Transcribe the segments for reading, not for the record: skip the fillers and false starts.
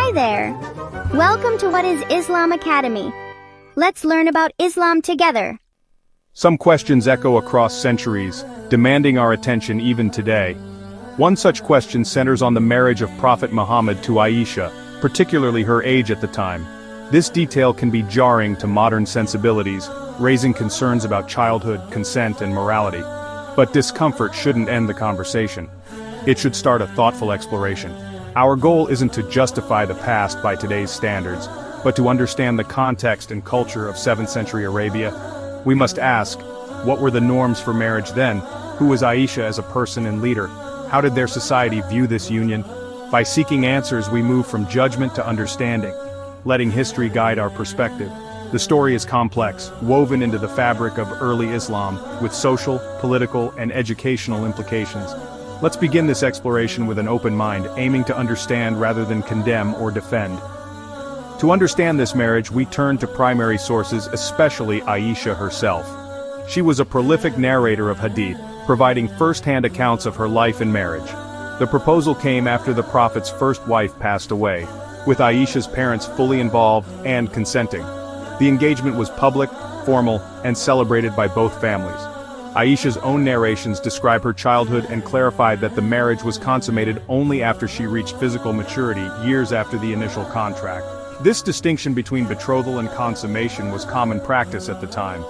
Hi there! Welcome to What is Islam Academy. Let's learn about Islam together. Some questions echo across centuries, demanding our attention even today. One such question centers on the marriage of Prophet Muhammad to Aisha, particularly her age at the time. This detail can be jarring to modern sensibilities, raising concerns about childhood, consent, and morality. But discomfort shouldn't end the conversation. It should start a thoughtful exploration. Our goal isn't to justify the past by today's standards, but to understand the context and culture of 7th century Arabia. We must ask, what were the norms for marriage then? Who was Aisha as a person and leader? How did their society view this union? By seeking answers, we move from judgment to understanding, letting history guide our perspective. The story is complex, woven into the fabric of early Islam, with social, political, and educational implications. Let's begin this exploration with an open mind, aiming to understand rather than condemn or defend. To understand this marriage, we turn to primary sources, especially Aisha herself. She was a prolific narrator of hadith, providing first-hand accounts of her life and marriage. The proposal came after the Prophet's first wife passed away, with Aisha's parents fully involved and consenting. The engagement was public, formal, and celebrated by both families. Aisha's own narrations describe her childhood and clarified that the marriage was consummated only after she reached physical maturity, years after the initial contract. This distinction between betrothal and consummation was common practice at the time.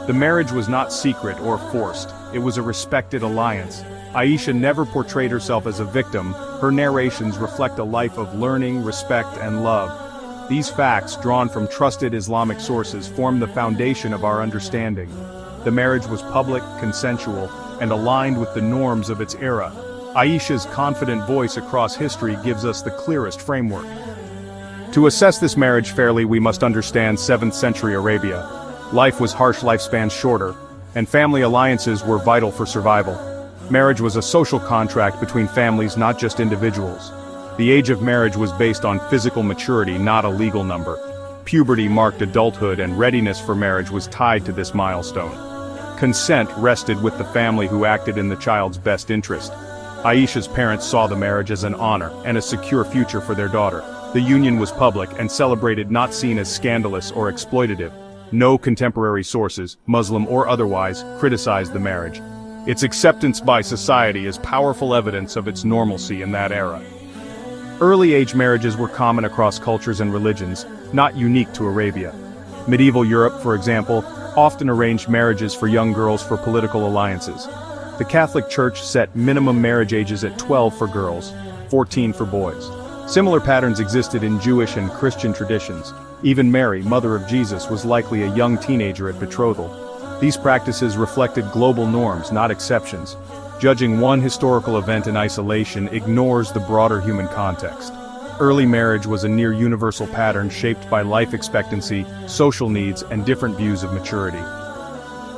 The marriage was not secret or forced, it was a respected alliance. Aisha never portrayed herself as a victim, her narrations reflect a life of learning, respect, and love. These facts, drawn from trusted Islamic sources, form the foundation of our understanding. The marriage was public, consensual, and aligned with the norms of its era. Aisha's confident voice across history gives us the clearest framework. To assess this marriage fairly, we must understand 7th century Arabia. Life was harsh, lifespans shorter, and family alliances were vital for survival. Marriage was a social contract between families, not just individuals. The age of marriage was based on physical maturity, not a legal number. Puberty marked adulthood, and readiness for marriage was tied to this milestone. Consent rested with the family who acted in the child's best interest. Aisha's parents saw the marriage as an honor and a secure future for their daughter. The union was public and celebrated, not seen as scandalous or exploitative. No contemporary sources, Muslim or otherwise, criticized the marriage. Its acceptance by society is powerful evidence of its normalcy in that era. Early-age marriages were common across cultures and religions, not unique to Arabia. Medieval Europe, for example, often arranged marriages for young girls for political alliances. The Catholic Church set minimum marriage ages at 12 for girls, 14 for boys. Similar patterns existed in Jewish and Christian traditions. Even Mary, mother of Jesus, was likely a young teenager at betrothal. These practices reflected global norms, not exceptions. Judging one historical event in isolation ignores the broader human context. Early marriage was a near universal pattern shaped by life expectancy, social needs, and different views of maturity.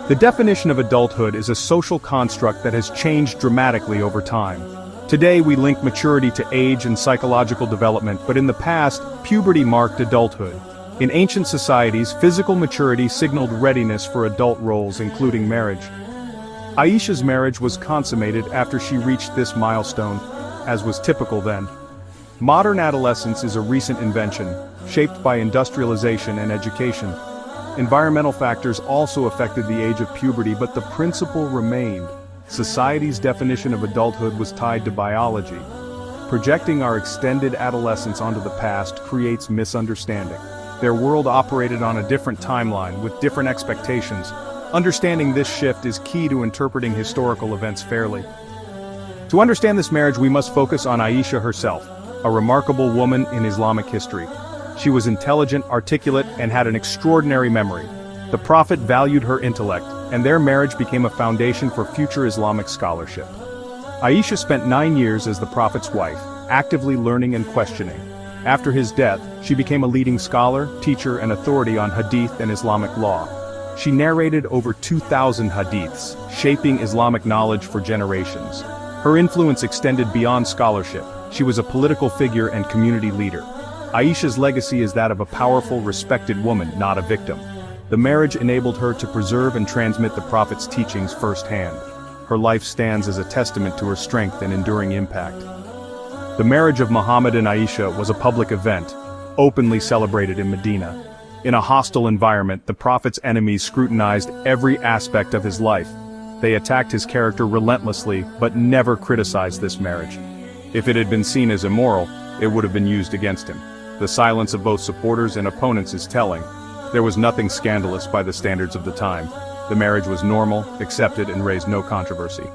The definition of adulthood is a social construct that has changed dramatically over time. Today we link maturity to age and psychological development, but in the past, puberty marked adulthood. In ancient societies, physical maturity signaled readiness for adult roles, including marriage. Aisha's marriage was consummated after she reached this milestone, as was typical then. Modern adolescence is a recent invention, shaped by industrialization and education. Environmental factors also affected the age of puberty, but the principle remained. Society's definition of adulthood was tied to biology. Projecting our extended adolescence onto the past creates misunderstanding. Their world operated on a different timeline, with different expectations. Understanding this shift is key to interpreting historical events fairly. To understand this marriage, we must focus on Aisha herself, a remarkable woman in Islamic history. She was intelligent, articulate, and had an extraordinary memory. The Prophet valued her intellect, and their marriage became a foundation for future Islamic scholarship. Aisha spent 9 years as the Prophet's wife, actively learning and questioning. After his death, she became a leading scholar, teacher, and authority on hadith and Islamic law. She narrated over 2,000 hadiths, shaping Islamic knowledge for generations. Her influence extended beyond scholarship. She was a political figure and community leader. Aisha's legacy is that of a powerful, respected woman, not a victim. The marriage enabled her to preserve and transmit the Prophet's teachings firsthand. Her life stands as a testament to her strength and enduring impact. The marriage of Muhammad and Aisha was a public event, openly celebrated in Medina. In a hostile environment, the Prophet's enemies scrutinized every aspect of his life. They attacked his character relentlessly, but never criticized this marriage. If it had been seen as immoral, it would have been used against him. The silence of both supporters and opponents is telling. There was nothing scandalous by the standards of the time. The marriage was normal, accepted, and raised no controversy.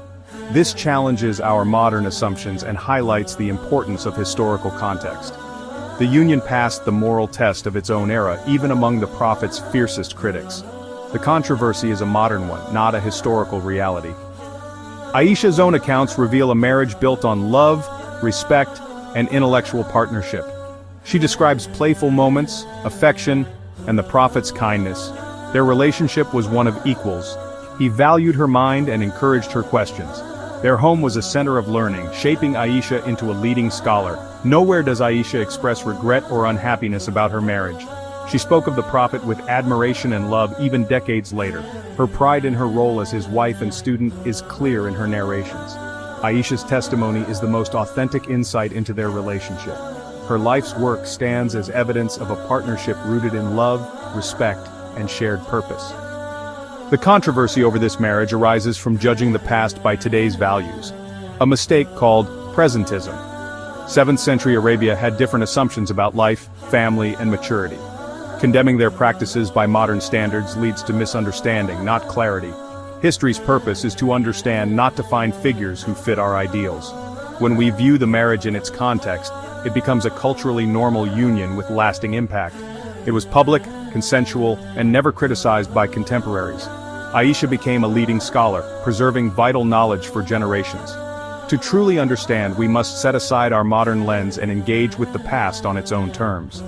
This challenges our modern assumptions and highlights the importance of historical context. The union passed the moral test of its own era, even among the Prophet's fiercest critics. The controversy is a modern one, not a historical reality. Aisha's own accounts reveal a marriage built on love, respect, and intellectual partnership. She describes playful moments, affection, and the Prophet's kindness. Their relationship was one of equals. He valued her mind and encouraged her questions. Their home was a center of learning, shaping Aisha into a leading scholar. Nowhere does Aisha express regret or unhappiness about her marriage. She spoke of the Prophet with admiration and love even decades later. Her pride in her role as his wife and student is clear in her narrations. Aisha's testimony is the most authentic insight into their relationship. Her life's work stands as evidence of a partnership rooted in love, respect, and shared purpose. The controversy over this marriage arises from judging the past by today's values, a mistake called presentism. 7th century Arabia had different assumptions about life, family, and maturity. Condemning their practices by modern standards leads to misunderstanding, not clarity. History's purpose is to understand, not to find figures who fit our ideals. When we view the marriage in its context, it becomes a culturally normal union with lasting impact. It was public, consensual, and never criticized by contemporaries. Aisha became a leading scholar, preserving vital knowledge for generations. To truly understand, we must set aside our modern lens and engage with the past on its own terms.